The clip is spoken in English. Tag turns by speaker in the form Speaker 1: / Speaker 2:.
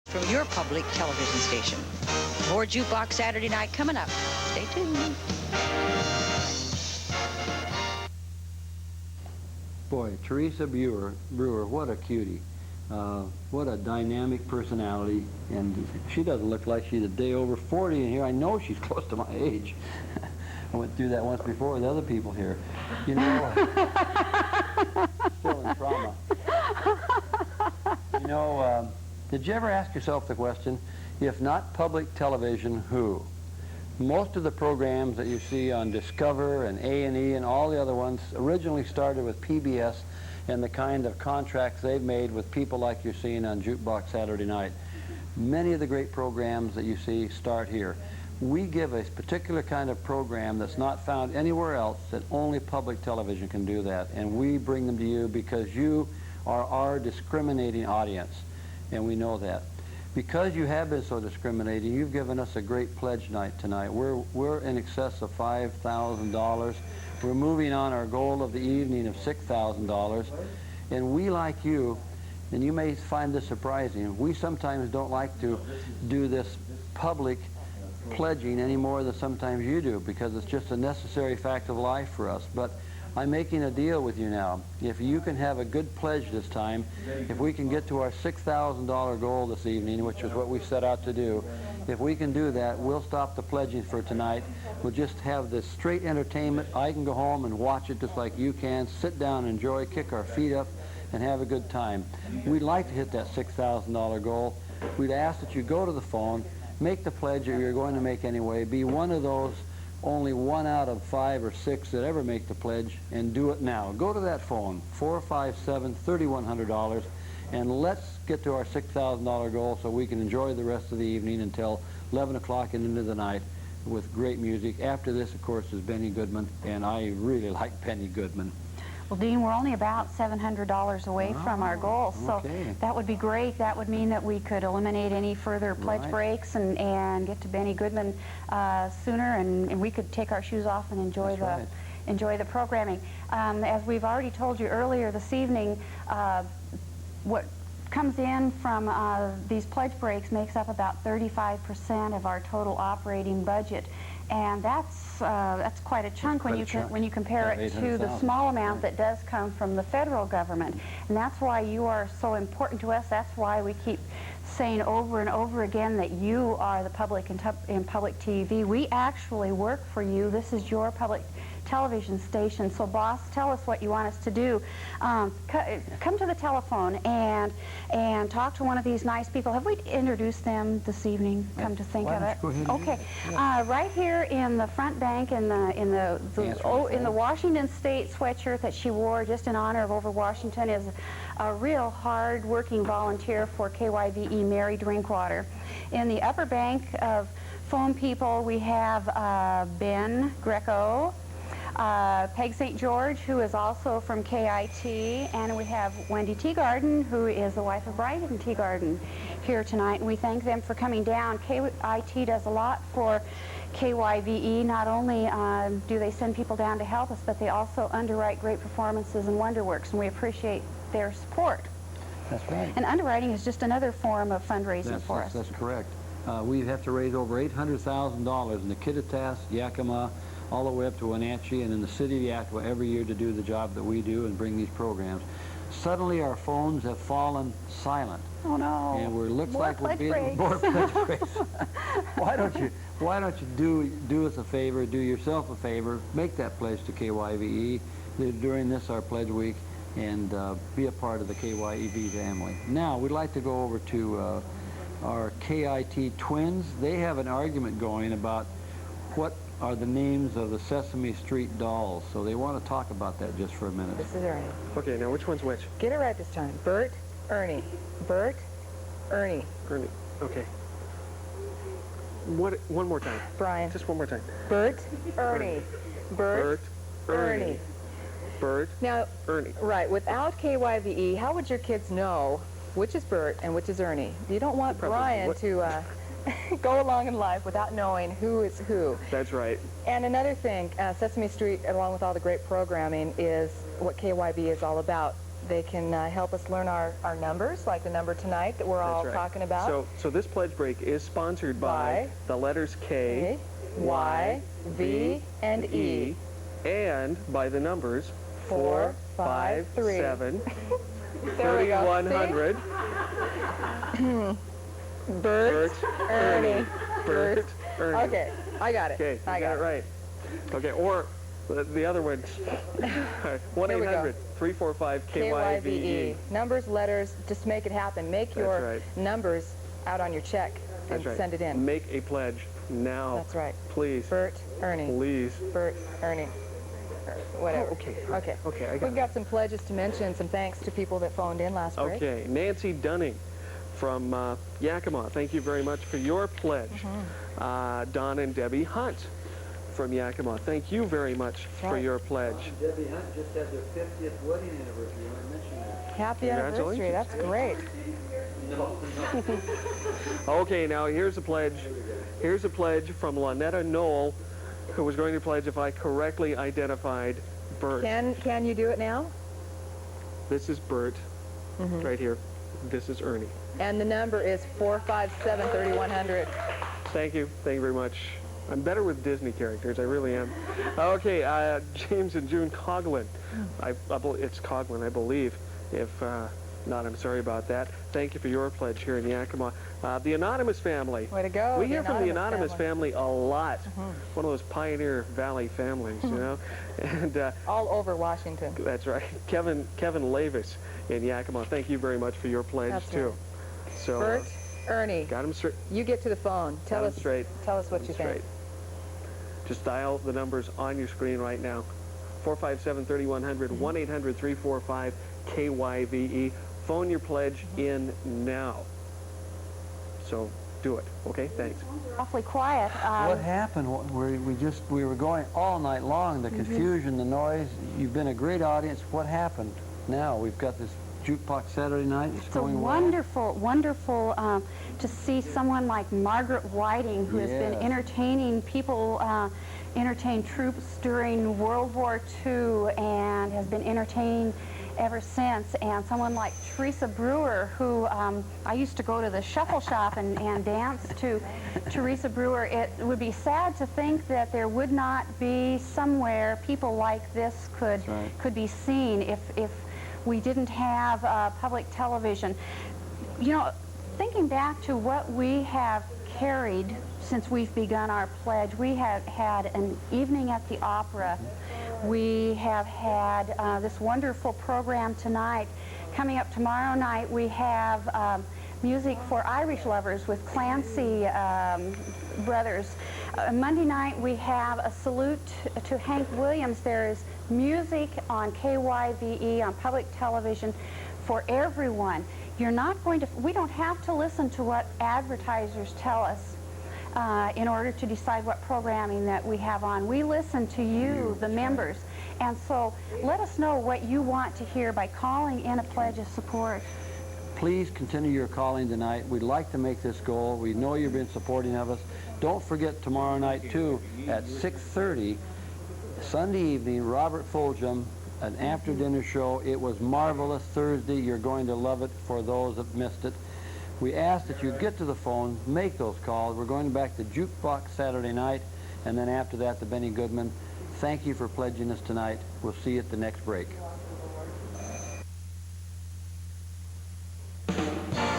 Speaker 1: from your public television station. More Jukebox Saturday Night coming up. Stay tuned.
Speaker 2: Boy, Teresa Brewer, what a cutie. What a dynamic personality. And she doesn't look like she's a day over 40 in here. I know she's close to my age. I went through that once before with other people here. You know, still in trauma. You know, did you ever ask yourself the question, if not public television, who? Most of the programs that you see on Discover and A&E and all the other ones originally started with PBS and the kind of contracts they've made with people like you're seeing on Jukebox Saturday Night. Many of the great programs that you see start here. We give a particular kind of program that's not found anywhere else, that only public television can do that. And we bring them to you because you are our discriminating audience, and we know that. Because you have been so discriminating, you've given us a great pledge night tonight. We're in excess of $5,000. We're moving on our goal of the evening of $6,000. And we, like you, and you may find this surprising, we sometimes don't like to do this public pledging any more than sometimes you do, because it's just a necessary fact of life for us. But I'm making a deal with you now. If you can have a good pledge this time, if we can get to our $6,000 goal this evening, which is what we set out to do, if we can do that, we'll stop the pledging for tonight. We'll just have this straight entertainment. I can go home and watch it just like you can, sit down, enjoy, kick our feet up, and have a good time. We'd like to hit that $6,000 goal. We'd ask that you go to the phone, make the pledge that you're going to make anyway, be one of those only 1 out of 5 or 6 that ever make the pledge, and do it now. Go to that phone, 457-3100, and let's get to our $6,000 goal so we can enjoy the rest of the evening until 11 o'clock and into the night with great music. After this, of course, is Benny Goodman, and I really like Benny Goodman.
Speaker 3: Well, Dean, we're only about $700 away from our goal, so that would be great. That would mean that we could eliminate any further pledge breaks and get to Benny Goodman sooner, and we could take our shoes off and enjoy the programming. As we've already told you earlier this evening, what comes in from these pledge breaks makes up about 35% of our total operating budget, and that's quite a chunk when you compare it to the small amount that does come from the federal government. And that's why you are so important to us. That's why we keep saying over and over again that you are the public in public TV. We actually work for you. This is your public television station. So, boss, tell us what you want us to do. Come to the telephone and talk to one of these nice people. Have we introduced them this evening? Come to think of it. Okay, right here in the front bank, in the Washington State sweatshirt that she wore just in honor of Over Washington, is a real hard-working volunteer for KYVE, Mary Drinkwater. In the upper bank of phone people, we have Ben Greco, Peg St. George, who is also from KIT, and we have Wendy Teagarden, who is the wife of Brian Teagarden, here tonight, and we thank them for coming down. KIT does a lot for KYVE. Not only do they send people down to help us, but they also underwrite great performances in Wonderworks, and we appreciate their support.
Speaker 2: That's right.
Speaker 3: And underwriting is just another form of fundraising for us.
Speaker 2: That's correct. We have to raise over $800,000 in the Kittitas, Yakima, all the way up to Wenatchee, and in the city of Yakima every year to do the job that we do and bring these programs. Suddenly our phones have fallen silent.
Speaker 3: Oh no!
Speaker 2: And looks like we're being more pledge breaks. Why don't you do us a favor, do yourself a favor, make that pledge to KYVE during this our pledge week, and be a part of the KYVE family. Now we'd like to go over to our KIT twins. They have an argument going about what are the names of the Sesame Street dolls. So they want to talk about that just for a minute.
Speaker 4: This is Ernie.
Speaker 5: Okay, now which one's which?
Speaker 4: Get it right this time. Bert, Ernie. Bert, Ernie.
Speaker 5: Ernie. Okay. One more time.
Speaker 4: Brian.
Speaker 5: Just one more time.
Speaker 4: Bert, Ernie. Bert, Ernie.
Speaker 5: Bert,
Speaker 4: now,
Speaker 5: Ernie.
Speaker 4: Right. Without KYVE, how would your kids know which is Bert and which is Ernie? You don't want Brian to go along in life without knowing who is who.
Speaker 5: That's right.
Speaker 4: And another thing, Sesame Street, along with all the great programming, is what KYVE is all about. They can help us learn our numbers, like the number tonight that we're all
Speaker 5: That's right.
Speaker 4: talking about.
Speaker 5: So this pledge break is sponsored by the letters K,
Speaker 4: Y, V, and E.
Speaker 5: And by the numbers 4, 5,
Speaker 4: 3.
Speaker 5: 7,
Speaker 4: There we go.
Speaker 5: 3100.
Speaker 4: Bert, Ernie.
Speaker 5: Bert, Ernie.
Speaker 4: Okay, I got it.
Speaker 5: Okay,
Speaker 4: I
Speaker 5: you got it right. Okay, or the other ones. 1-800-345-KYVE.
Speaker 4: KYVE. Numbers, letters, just make it happen. Make your
Speaker 5: right.
Speaker 4: numbers out on your check and
Speaker 5: That's right.
Speaker 4: send it in.
Speaker 5: Make a pledge now.
Speaker 4: That's right.
Speaker 5: Please.
Speaker 4: Bert, Ernie.
Speaker 5: Please.
Speaker 4: Bert, Ernie. Whatever.
Speaker 5: Oh, okay.
Speaker 4: Okay.
Speaker 5: Okay, I got
Speaker 4: We've got some pledges to mention, some thanks to people that phoned in last break.
Speaker 5: Okay, Nancy Dunning from Yakima, thank you very much for your pledge. Don and Debbie Hunt from Yakima, thank you very much for your pledge.
Speaker 2: Debbie Hunt just had their 50th wedding anniversary. I mentioned that.
Speaker 4: Happy anniversary. That's great.
Speaker 5: Okay, now here's a pledge. Here's a pledge from Lynetta Knoll, who was going to pledge if I correctly identified Bert.
Speaker 4: Can you do it now?
Speaker 5: This is Bert, right here. This is Ernie.
Speaker 4: And the number is 457-3100.
Speaker 5: Thank you. Thank you very much. I'm better with Disney characters. I really am. Okay, James and June Coughlin. It's Coughlin, I believe. If not, I'm sorry about that. Thank you for your pledge here in Yakima. The Anonymous family.
Speaker 4: Way to go.
Speaker 5: We hear from the Anonymous family a lot. One of those Pioneer Valley families, you know. And
Speaker 4: all over Washington.
Speaker 5: that's right. Kevin Lavis in Yakima. Thank you very much for your pledge
Speaker 4: That's
Speaker 5: too.
Speaker 4: right.
Speaker 5: So
Speaker 4: Bert, Ernie,
Speaker 5: got him straight.
Speaker 4: you get to the phone. Tell us
Speaker 5: Straight.
Speaker 4: Tell us what you think.
Speaker 5: Just dial the numbers on your screen right now. 457-3100, 1-800-345-KYVE. Phone your pledge in now. So do it. Okay, thanks.
Speaker 3: Awfully quiet.
Speaker 2: What happened? We were going all night long. The confusion, the noise. You've been a great audience. What happened? Now we've got this Jukebox Saturday Night. It's going well.
Speaker 3: Wonderful to see someone like Margaret Whiting, who has been entertaining people, entertained troops during World War II, and has been entertaining ever since. And someone like Teresa Brewer, who I used to go to the shuffle shop and dance to Teresa Brewer. It would be sad to think that there would not be somewhere people like this could be seen if we didn't have public television. You know, thinking back to what we have carried since we've begun our pledge, we have had an evening at the opera. We have had this wonderful program tonight. Coming up tomorrow night, we have music for Irish lovers with Clancy brothers. Monday night, we have a salute to Hank Williams. There is music on KYVE, on public television, for everyone. We don't have to listen to what advertisers tell us in order to decide what programming that we have on. We listen to you, the members. And so let us know what you want to hear by calling in a pledge of support.
Speaker 2: Please continue your calling tonight. We'd like to make this goal. We know you've been supporting of us. Don't forget tomorrow night, too, at 6:30, Sunday evening, Robert Foljam, an after-dinner show. It was marvelous Thursday. You're going to love it for those that missed it. We ask that you get to the phone, make those calls. We're going back to Jukebox Saturday night, and then after that, the Benny Goodman. Thank you for pledging us tonight. We'll see you at the next break.